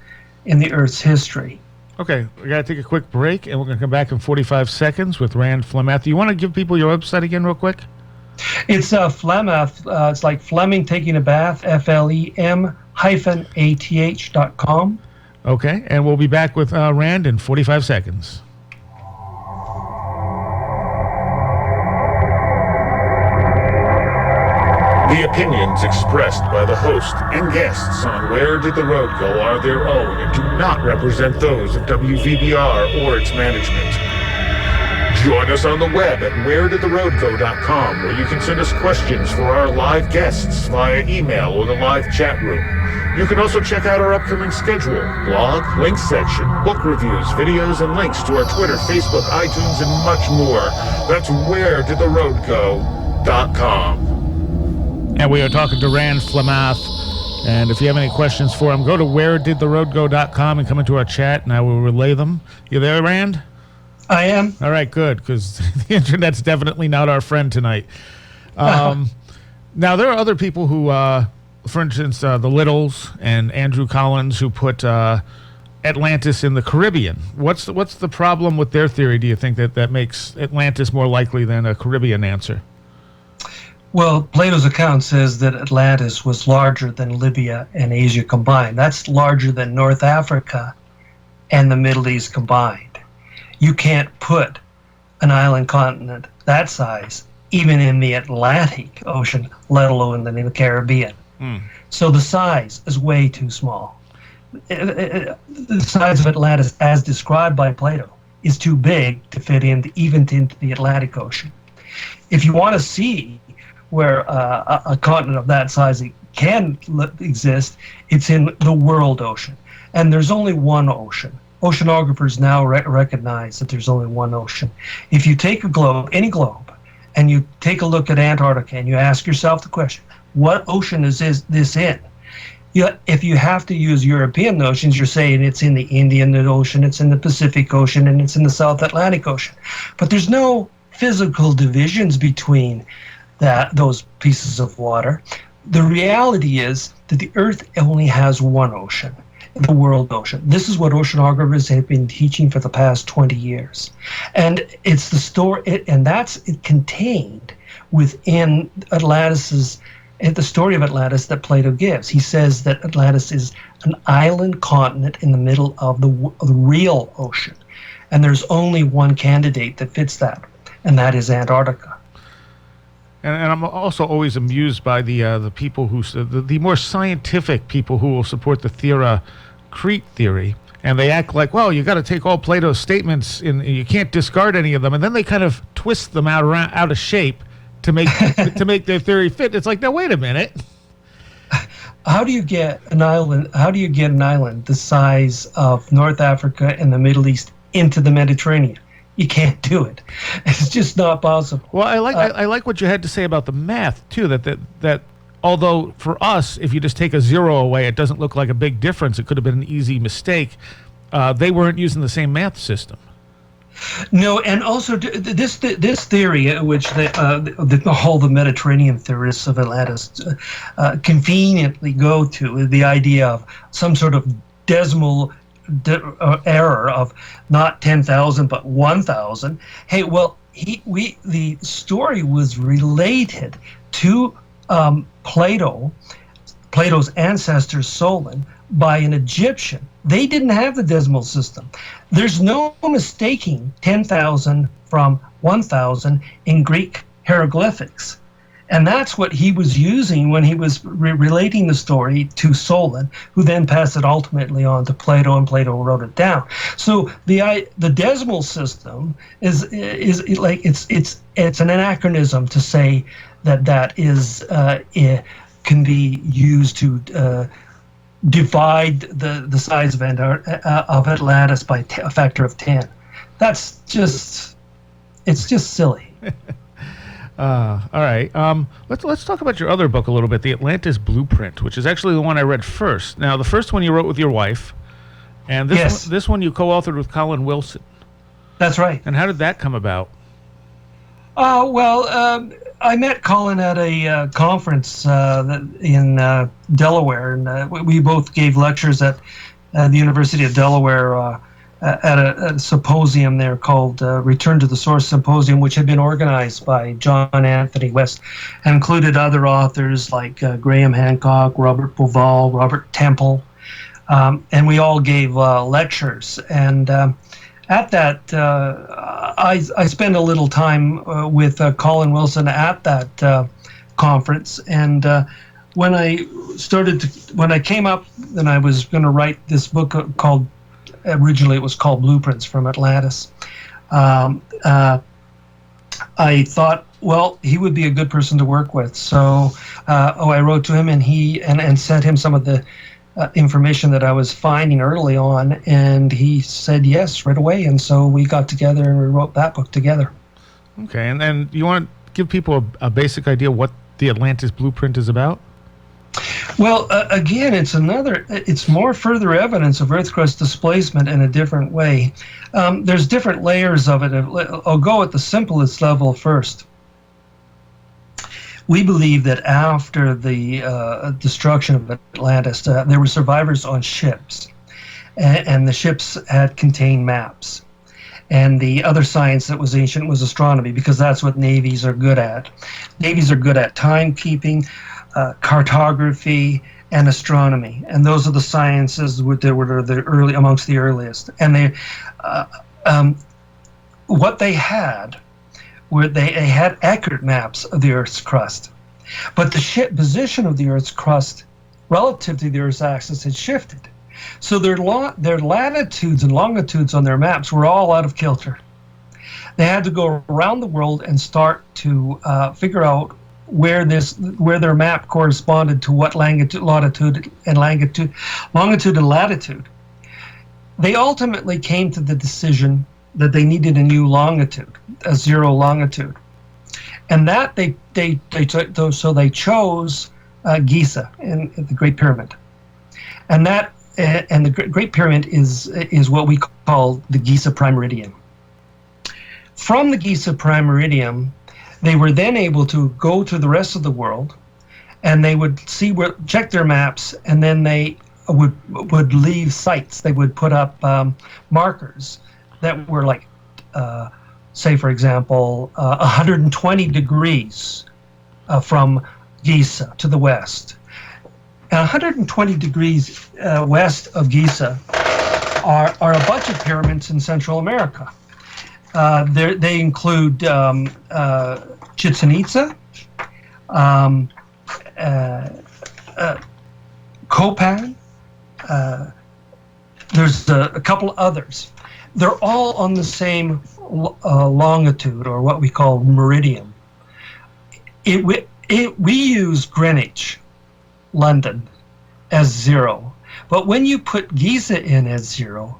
[SPEAKER 3] in the Earth's history.
[SPEAKER 2] Okay, we got to take a quick break, and we're going to come back in 45 seconds with Rand Flem-Ath. You want to give people your website again real quick?
[SPEAKER 3] It's Flem-Ath. It's like Fleming taking a bath, FLEM-ATH.com.
[SPEAKER 2] Okay, and we'll be back with Rand in 45 seconds.
[SPEAKER 1] The opinions expressed by the host and guests on Where Did the Road Go are their own and do not represent those of WVBR or its management. Join us on the web at wheredidtheroadgo.com, where you can send us questions for our live guests via email or the live chat room. You can also check out our upcoming schedule, blog, links section, book reviews, videos, and links to our Twitter, Facebook, iTunes, and much more. That's wheredidtheroadgo.com.
[SPEAKER 2] And we are talking to Rand Flem-Ath. And if you have any questions for him, go to wheredidtheroadgo.com and come into our chat, and I will relay them. You there, Rand?
[SPEAKER 3] I am.
[SPEAKER 2] All right, good, because the internet's definitely not our friend tonight. Now, there are other people who, for instance, the Littles and Andrew Collins, who put Atlantis in the Caribbean. What's the problem with their theory, do you think, that makes Atlantis more likely than a Caribbean answer?
[SPEAKER 3] Well, Plato's account says that Atlantis was larger than Libya and Asia combined. That's larger than North Africa and the Middle East combined. You can't put an island continent that size even in the Atlantic Ocean, let alone in the Caribbean. So the size is way too small. The size of Atlantis, as described by Plato, is too big to fit even into the Atlantic Ocean. If you want to see where a continent of that size can exist, it's in the world ocean. And there's only one ocean, oceanographers now recognize that there's only one ocean. If you take a globe, any globe, and you take a look at Antarctica and you ask yourself the question, what ocean is this in? If you have to use European notions, you're saying it's in the Indian Ocean, it's in the Pacific Ocean, and it's in the South Atlantic Ocean. But there's no physical divisions between those pieces of water. The reality is that the Earth only has one ocean, the world ocean. This is what oceanographers have been teaching for the past 20 years. And it's the story, and that's contained within the story of Atlantis that Plato gives. He says that Atlantis is an island continent in the middle of the real ocean. And there's only one candidate that fits that, and that is Antarctica.
[SPEAKER 2] And I'm also always amused by the people the more scientific people who will support the Crete theory, and they act like, well, you got to take all Plato's statements and you can't discard any of them, and then they kind of twist them out of shape to make to make their theory fit. It's like, now wait a minute.
[SPEAKER 3] How do you get an island? How do you get an island the size of North Africa and the Middle East into the Mediterranean? You can't do it. It's just not possible.
[SPEAKER 2] Well, I like what you had to say about the math too. That although for us, if you just take a zero away, it doesn't look like a big difference. It could have been an easy mistake. They weren't using the same math system.
[SPEAKER 3] No, and also this theory, which all the Mediterranean theorists of Atlantis conveniently go to, the idea of some sort of decimal error of not 10,000 but 1,000. Hey, well, the story was related to Plato's ancestor Solon by an Egyptian. They didn't have the decimal system. There's no mistaking 10,000 from 1,000 in Greek hieroglyphics. And that's what he was using when he was relating the story to Solon, who then passed it ultimately on to Plato, and Plato wrote it down. So the decimal system is like it's an anachronism to say that it can be used to divide the size of Atlantis by a factor of 10. It's just silly.
[SPEAKER 2] All right. Let's talk about your other book a little bit, the Atlantis Blueprint, which is actually the one I read first. Now, the first one you wrote with your wife, and this one you co-authored with Colin Wilson.
[SPEAKER 3] That's right.
[SPEAKER 2] And how did that come about?
[SPEAKER 3] I met Colin at a conference in Delaware, and we both gave lectures at the University of Delaware at a symposium there called Return to the Source Symposium, which had been organized by John Anthony West and included other authors like Graham Hancock, Robert Bauval, Robert Temple, and we all gave lectures. And at that, I spent a little time with Colin Wilson at that conference, and when I came up and I was going to write this book called, originally it was called Blueprints from Atlantis, I thought, well, he would be a good person to work with. So I wrote to him, and sent him some of the information that I was finding early on, and he said yes right away. And so we got together and we wrote that book together.
[SPEAKER 2] Okay, and then you want to give people a basic idea what the Atlantis Blueprint is about?
[SPEAKER 3] Well, again, it's more further evidence of Earth crust displacement in a different way. There's different layers of it. I'll go at the simplest level first. We believe that after the destruction of Atlantis, there were survivors on ships, and the ships had contained maps. And the other science that was ancient was astronomy, because that's what navies are good at. Navies are good at timekeeping, cartography, and astronomy, and those are the sciences that were amongst the earliest. And what they had were they had accurate maps of the Earth's crust, but the position of the Earth's crust relative to the Earth's axis had shifted. So their latitudes and longitudes on their maps were all out of kilter. They had to go around the world and start to figure out where their map corresponded to what longitude and latitude. they ultimately came to the decision that they needed a new longitude, a zero longitude, and that they chose Giza in the Great Pyramid, and the Great Pyramid is what we call the Giza Prime Meridian. From the Giza Prime Meridian, they were then able to go to the rest of the world, and they would check their maps, and then they would leave sites. They would put up markers that were like, say for example, 120 degrees from Giza to the west. And 120 degrees west of Giza are a bunch of pyramids in Central America. They include Chichen Itza, Copan. There's a couple others. They're all on the same longitude, or what we call meridian. We use Greenwich, London, as zero. But when you put Giza in as zero,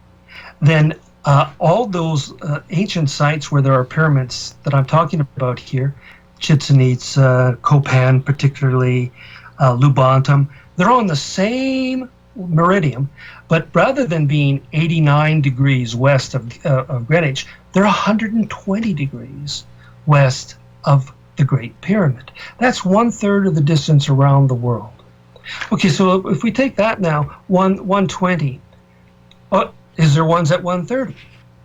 [SPEAKER 3] then all those ancient sites where there are pyramids that I'm talking about here, Chichen Itza, Copan particularly, Lubantum, they're on the same meridian, but rather than being 89 degrees west of Greenwich, they're 120 degrees west of the Great Pyramid. That's 1/3 of the distance around the world. Okay, so if we take that now, 120, is there ones at 130?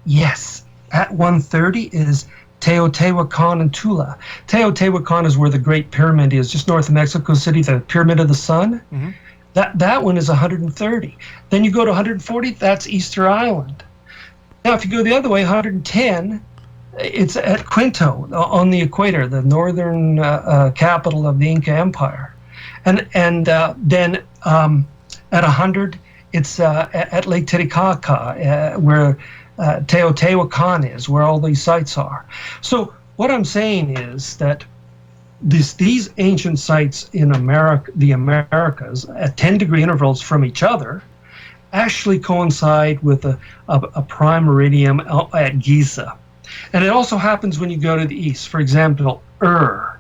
[SPEAKER 3] Yes, at 130 is Teotihuacan and Tula. Teotihuacan is where the Great Pyramid is, just north of Mexico City, the Pyramid of the Sun. Mm-hmm. That one is 130. Then you go to 140, that's Easter Island. Now, if you go the other way, 110, it's at Quinto on the equator, the northern capital of the Inca Empire. And then at 100, it's at Lake Titicaca, where Teotihuacan is, where all these sites are. So what I'm saying is that these ancient sites in the Americas, at 10-degree intervals from each other, actually coincide with a prime meridian at Giza. And it also happens when you go to the east. For example, Ur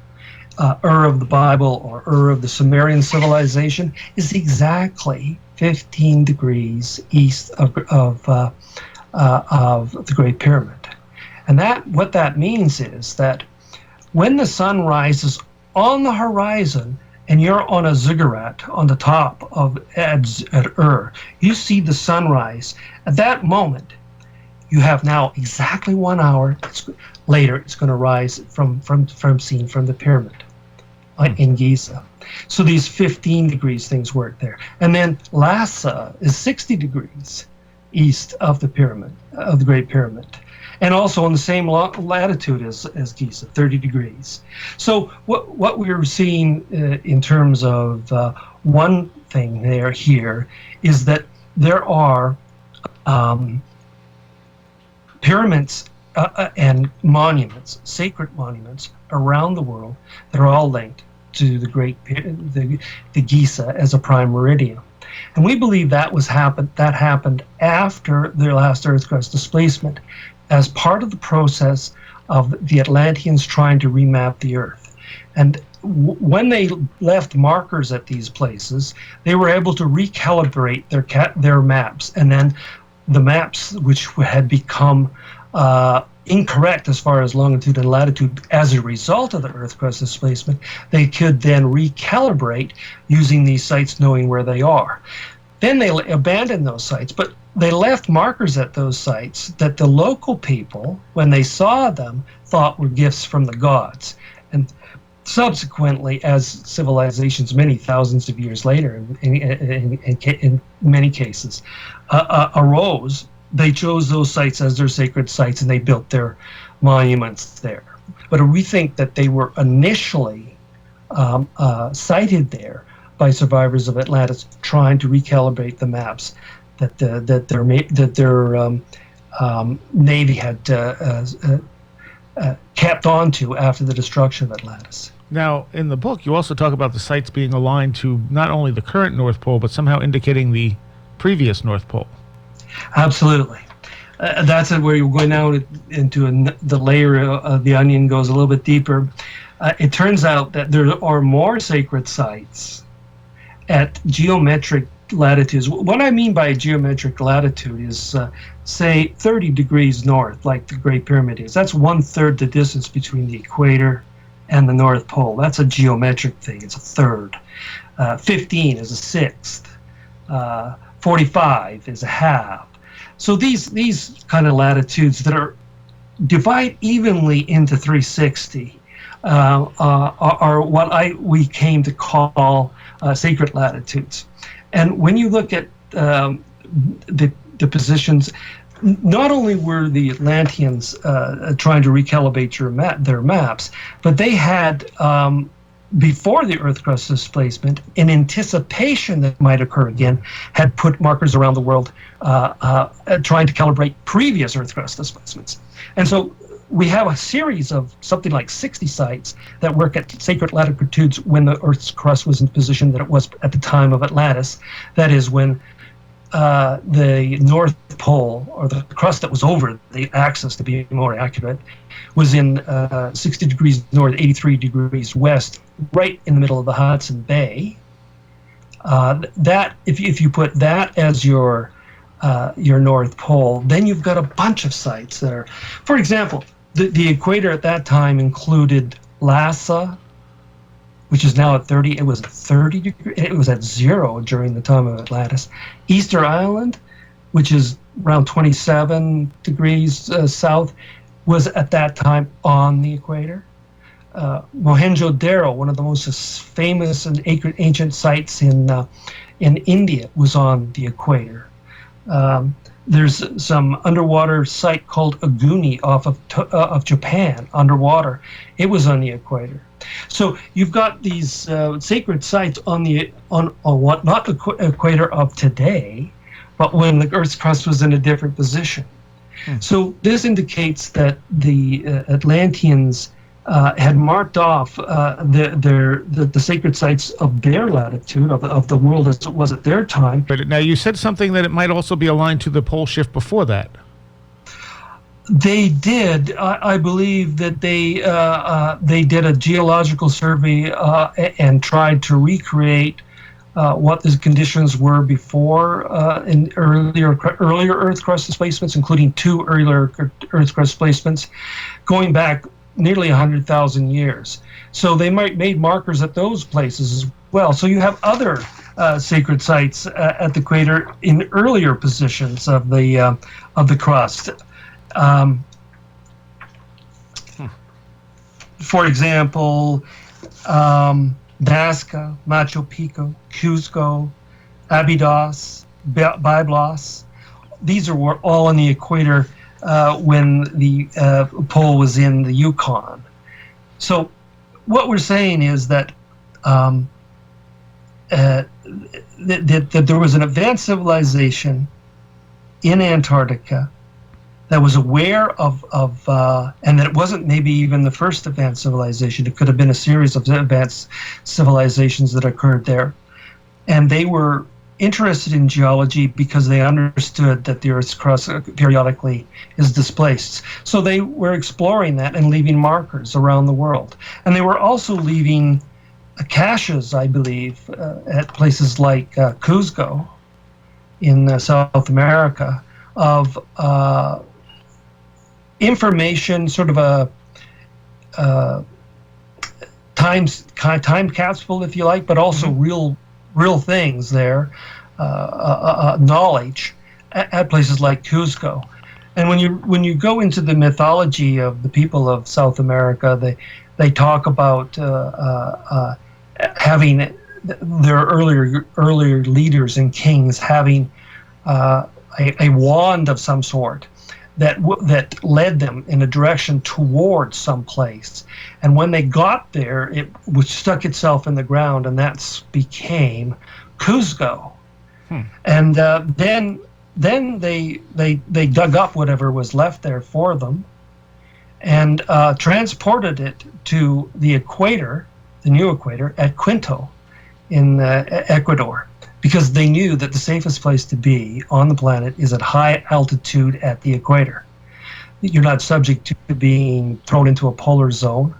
[SPEAKER 3] of the Bible, or Ur of the Sumerian civilization, is exactly 15 degrees east of the Great Pyramid. And what that means is that when the sun rises on the horizon and you're on a ziggurat on the top of at Ur, you see the sunrise. At that moment, you have now exactly 1 hour later. It's going to rise from seen from the pyramid in Giza. So these 15 degrees things work there. And then Lhasa is 60 degrees east of the pyramid, of the Great Pyramid, and also on the same latitude as Giza, 30 degrees. So what we're seeing in terms of one thing here is that there are pyramids and monuments, sacred monuments around the world that are all linked to the Giza as a prime meridian. And we believe that happened after the last Earth crust displacement, as part of the process of the Atlanteans trying to remap the Earth. And when they left markers at these places, they were able to recalibrate their maps, and then the maps which had become incorrect as far as longitude and latitude as a result of the Earth crust displacement, they could then recalibrate using these sites, knowing where they are. Then they abandoned those sites, but they left markers at those sites that the local people, when they saw them, thought were gifts from the gods. And subsequently, as civilizations many thousands of years later, in many cases, arose, they chose those sites as their sacred sites, and they built their monuments there. But we think that they were initially sited there by survivors of Atlantis trying to recalibrate the maps that their navy had kept onto after the destruction of Atlantis.
[SPEAKER 2] Now, in the book, you also talk about the sites being aligned to not only the current North Pole, but somehow indicating the previous North Pole.
[SPEAKER 3] Absolutely. That's where you're going now into the layer of the onion goes a little bit deeper. It turns out that there are more sacred sites at geometric latitudes. What I mean by geometric latitude is, say, 30 degrees north, like the Great Pyramid is. That's 1/3 the distance between the equator and the North Pole. That's a geometric thing. It's a third. 15 is a sixth. 45 is a half. So these kind of latitudes that are divide evenly into 360 are what we came to call sacred latitudes. And when you look at the positions, not only were the Atlanteans trying to recalibrate their maps, but they had, before the Earth crust displacement, in anticipation that might occur again, had put markers around the world trying to calibrate previous Earth crust displacements. And so we have a series of something like 60 sites that work at sacred latitudes when the Earth's crust was in the position that it was at the time of Atlantis. That is when the North Pole, or the crust that was over the axis, to be more accurate, was in 60 degrees north, 83 degrees west, right in the middle of the Hudson Bay. That if you put that as your North Pole, then you've got a bunch of sites there. For example, the equator at that time included Lhasa, which is now at 30. It was 30 degrees. It was at 0 during the time of Atlantis. Easter Island, which is around 27 degrees south, was at that time on the equator. Mohenjo-Daro, one of the most famous and ancient sites in India, was on the equator. There's some underwater site called Aguni off of Japan, underwater. It was on the equator. So you've got these sacred sites on what, not the equator of today, but when the Earth's crust was in a different position. So this indicates that the Atlanteans had marked off the sacred sites of their latitude, of the world as it was at their time.
[SPEAKER 2] But now you said something that it might also be aligned to the pole shift before that.
[SPEAKER 3] They did. I believe that they did a geological survey and tried to recreate what the conditions were before in earlier Earth crust displacements, including 2 earlier Earth crust displacements, going back nearly 100,000 years. So they might made markers at those places as well. So you have other sacred sites at the equator in earlier positions of the crust. For example, Nazca, Machu Picchu, Cusco, Abydos, Byblos. These are all on the equator when the pole was in the Yukon. So what we're saying is that that there was an advanced civilization in Antarctica that was aware of and that it wasn't maybe even the first advanced civilization. It could have been a series of advanced civilizations that occurred there. And they were interested in geology because they understood that the Earth's crust periodically is displaced. So they were exploring that and leaving markers around the world. And they were also leaving caches, I believe, at places like Cusco in South America, of information, sort of a time capsule, if you like, but also real things there, knowledge at places like Cusco. And when you go into the mythology of the people of South America, they talk about having their earlier leaders and kings having a wand of some sort that led them in a direction towards some place. And when they got there, it stuck itself in the ground, and that became Cusco. And then they dug up whatever was left there for them and transported it to the equator, the new equator, at Quito in Ecuador. because they knew that the safest place to be on the planet is at high altitude at the equator. You're not subject to being thrown into a polar zone,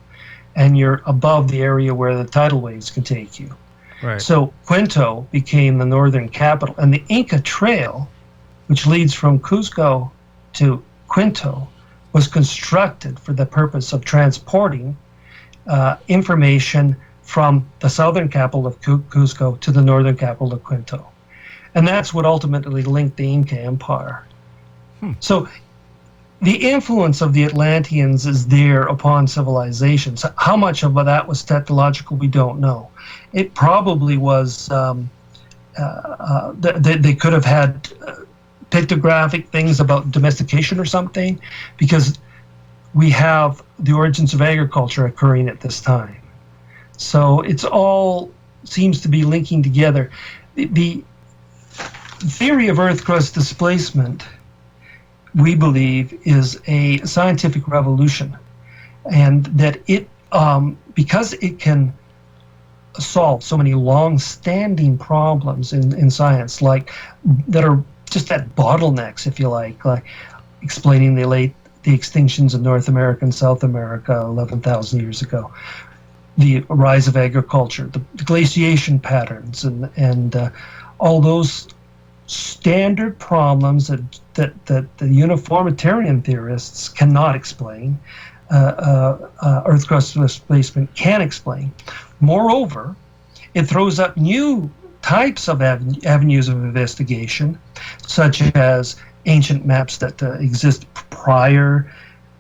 [SPEAKER 3] and you're above the area where the tidal waves can take you.
[SPEAKER 2] Right.
[SPEAKER 3] So Quito became the northern capital, and the Inca Trail, which leads from Cusco to Quito, was constructed for the purpose of transporting information from the southern capital of Cusco to the northern capital of Quito. And that's what ultimately linked the Inca Empire. So the influence of the Atlanteans is there upon civilizations. How much of that was technological, we don't know. It probably was, they could have had pictographic things about domestication or something, because we have the origins of agriculture occurring at this time. So it's all seems to be linking together. The theory of Earth crust displacement, we believe, is a scientific revolution, and that it, because it can solve so many long-standing problems in science, like that are just at bottlenecks, if you like explaining the extinctions of North America and South America 11,000 years ago, the rise of agriculture, the glaciation patterns, and all those standard problems that the uniformitarian theorists cannot explain, Earth crust displacement can explain. Moreover, it throws up new types of avenues of investigation, such as ancient maps that exist prior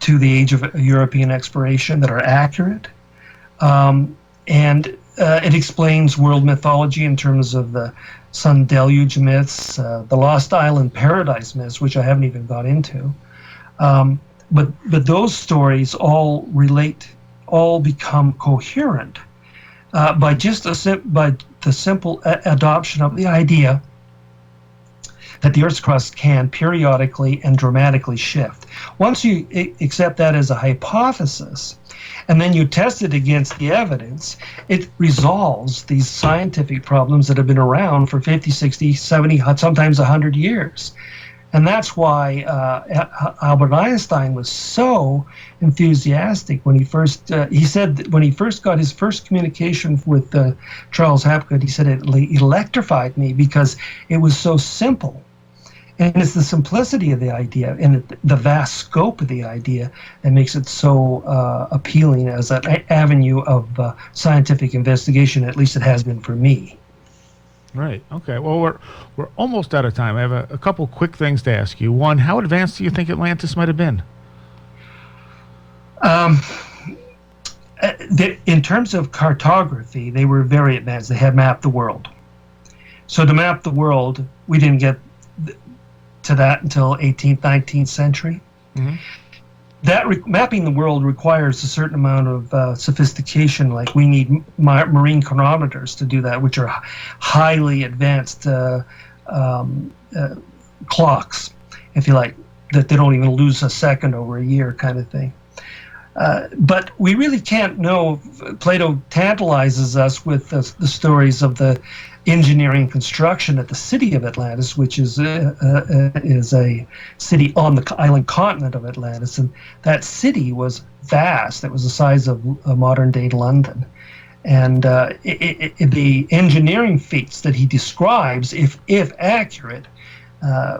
[SPEAKER 3] to the age of European exploration that are accurate. And it explains world mythology in terms of the sun deluge myths, the Lost Island paradise myths, which I haven't even got into. But those stories all relate, all become coherent by just by the simple adoption of the idea that the Earth's crust can periodically and dramatically shift. Once you accept that as a hypothesis, and then you test it against the evidence, it resolves these scientific problems that have been around for 50, 60, 70, sometimes 100 years. And that's why Albert Einstein was so enthusiastic when he first, he said that when he first got his first communication with Charles Hapgood, he said it electrified me because it was so simple. And it's the simplicity of the idea and the vast scope of the idea that makes it so appealing as an avenue of scientific investigation. At least it has been for me.
[SPEAKER 2] Right. Okay. Well, we're almost out of time. I have a couple quick things to ask you. One, how advanced do you think Atlantis might have been?
[SPEAKER 3] In terms of cartography, they were very advanced. They had mapped the world. So to map the world, we didn't get to that until 18th, 19th century. Mm-hmm. That mapping the world requires a certain amount of sophistication. Like we need marine chronometers to do that, which are highly advanced clocks, if you like, that they don't even lose a second over a year kind of thing. But we really can't know. Plato tantalizes us with the stories of the engineering construction at the city of Atlantis, which is a city on the island continent of Atlantis, and that city was vast. It was the size of modern-day London, and the engineering feats that he describes, if accurate,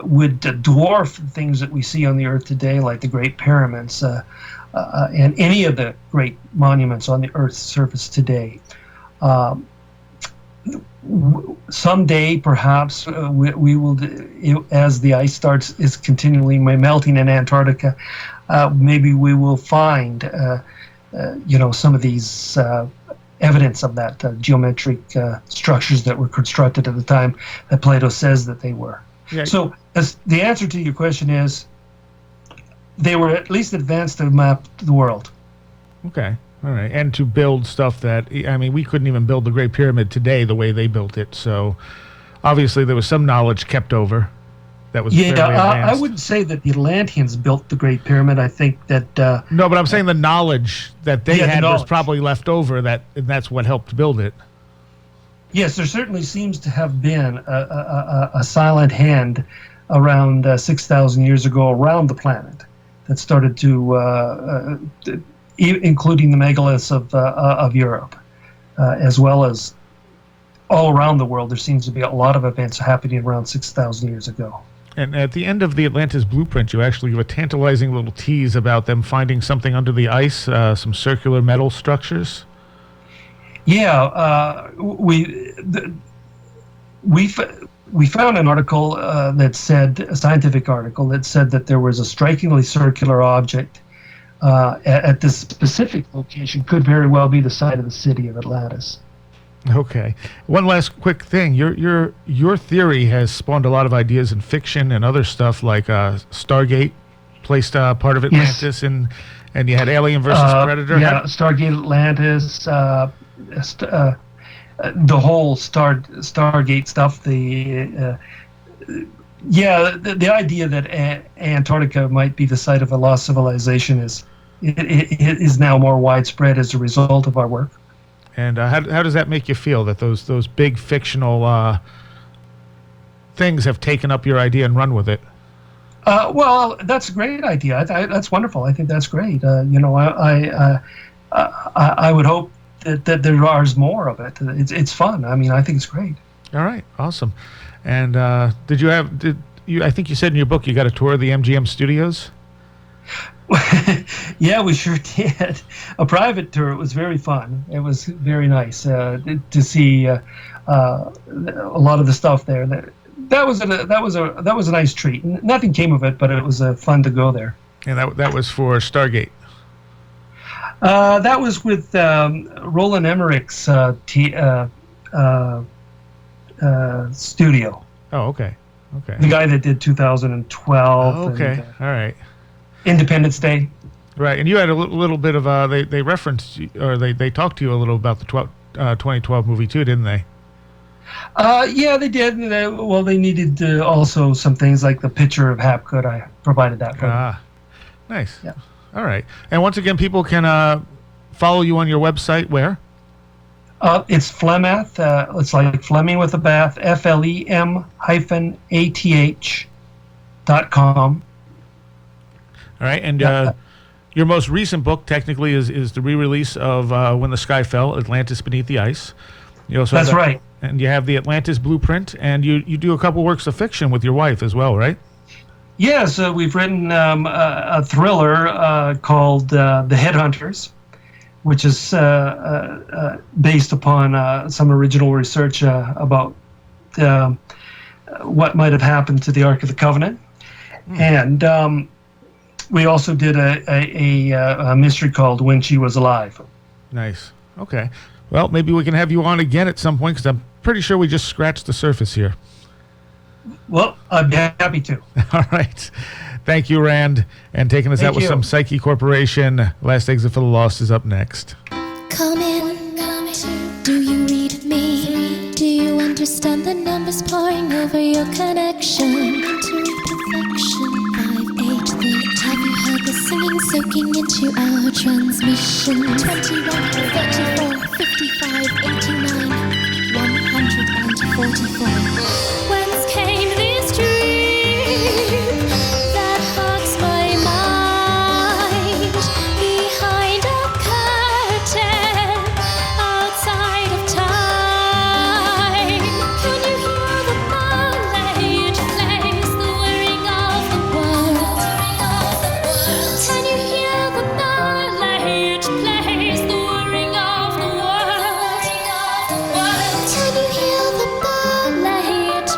[SPEAKER 3] would dwarf things that we see on the Earth today, like the Great Pyramids and any of the great monuments on the Earth's surface today. Someday, perhaps, we will, as the ice is continually melting in Antarctica, maybe we will find, some of these evidence of that geometric structures that were constructed at the time that Plato says that they were. Yeah. So, as the answer to your question is, they were at least advanced to map the world.
[SPEAKER 2] Okay. All right. And to build stuff that, I mean, we couldn't even build the Great Pyramid today the way they built it. So obviously there was some knowledge kept over that was fairly advanced.
[SPEAKER 3] I wouldn't say that the Atlanteans built the Great Pyramid. I think that...
[SPEAKER 2] no, but I'm saying the knowledge that they had was probably left over, and that's what helped build it.
[SPEAKER 3] Yes, there certainly seems to have been a silent hand around 6,000 years ago around the planet that started including the megaliths of Europe, as well as all around the world. There seems to be a lot of events happening around 6,000 years ago.
[SPEAKER 2] And at the end of the Atlantis Blueprint, you actually give a tantalizing little tease about them finding something under the ice, some circular metal structures.
[SPEAKER 3] Yeah, we found an article that said, a scientific article that said that there was a strikingly circular object at this specific location. Could very well be the site of the city of Atlantis.
[SPEAKER 2] Okay. One last quick thing. Your theory has spawned a lot of ideas in fiction and other stuff, like Stargate placed part of Atlantis,
[SPEAKER 3] Yes.
[SPEAKER 2] and you had Alien versus Predator.
[SPEAKER 3] Yeah, Stargate Atlantis, the whole Stargate stuff. The idea that Antarctica might be the site of a lost civilization is now more widespread as a result of our work.
[SPEAKER 2] And how does that make you feel that those big fictional things have taken up your idea and run with it?
[SPEAKER 3] Well, that's a great idea. That's wonderful. I think that's great. I would hope that there are more of it. It's fun. I mean, I think it's great.
[SPEAKER 2] All right, awesome. And I think you said in your book you got a tour of the MGM studios?
[SPEAKER 3] Yeah, we sure did. A private tour. It was very fun. It was very nice to see a lot of the stuff there. That was a nice treat. Nothing came of it, but it was fun to go there.
[SPEAKER 2] And that was for Stargate.
[SPEAKER 3] That was with Roland Emmerich's studio.
[SPEAKER 2] Oh, okay.
[SPEAKER 3] The guy that did 2012.
[SPEAKER 2] Oh, okay.
[SPEAKER 3] And,
[SPEAKER 2] all right.
[SPEAKER 3] Independence Day.
[SPEAKER 2] Right, and you had a little bit of they referenced, or they talked to you a little about the 2012 movie too, didn't they?
[SPEAKER 3] Yeah, they did. They needed also some things like the picture of Hapgood. I provided that for them.
[SPEAKER 2] Nice.
[SPEAKER 3] Yeah.
[SPEAKER 2] All right. And once again, people can follow you on your website where?
[SPEAKER 3] It's Flem-Ath. It's like Fleming with a bath. FLEM-ATH.com.
[SPEAKER 2] All right. And your most recent book technically is the re-release of When the Sky Fell, Atlantis Beneath the Ice. You also
[SPEAKER 3] That's right.
[SPEAKER 2] And you have the Atlantis Blueprint, and you do a couple works of fiction with your wife as well, right?
[SPEAKER 3] Yes, we've written a thriller called The Headhunters, which is based upon some original research about what might have happened to the Ark of the Covenant. And we also did a mystery called When She Was Alive.
[SPEAKER 2] Nice. Okay. Well, maybe we can have you on again at some point, because I'm pretty sure we just scratched the surface here.
[SPEAKER 3] Well, I'd be happy to.
[SPEAKER 2] All right. Thank you, Rand. And taking us out with some Psyche Corporation. Last Exit for the Lost is up next.
[SPEAKER 4] Come in. Do you read me? Do you understand the numbers pouring over your connection? To perfection. 5, 8, 13. Have you heard the singing soaking into our transmission? 21, 34, 55, 89, 144. Whence came this dream that haunts my mind? Behind a curtain, outside of time. Can you hear the ballet it plays, the whirring of the world? Can you hear the ballet it plays, the whirring of the world? Can you hear the ballet it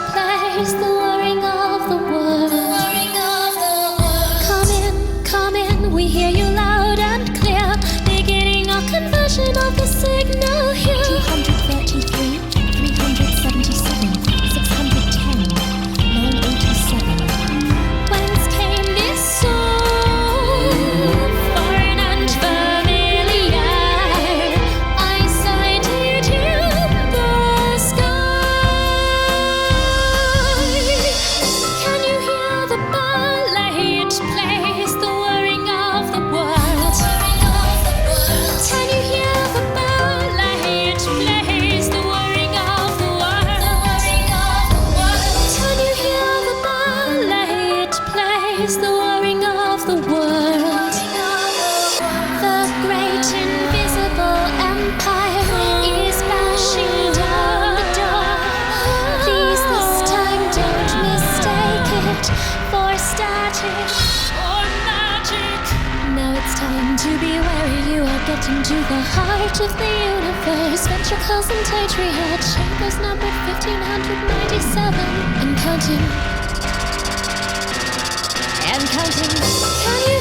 [SPEAKER 4] into the heart of the universe. Ventricles and atrial chambers numbered 1597 and counting. And counting. Can you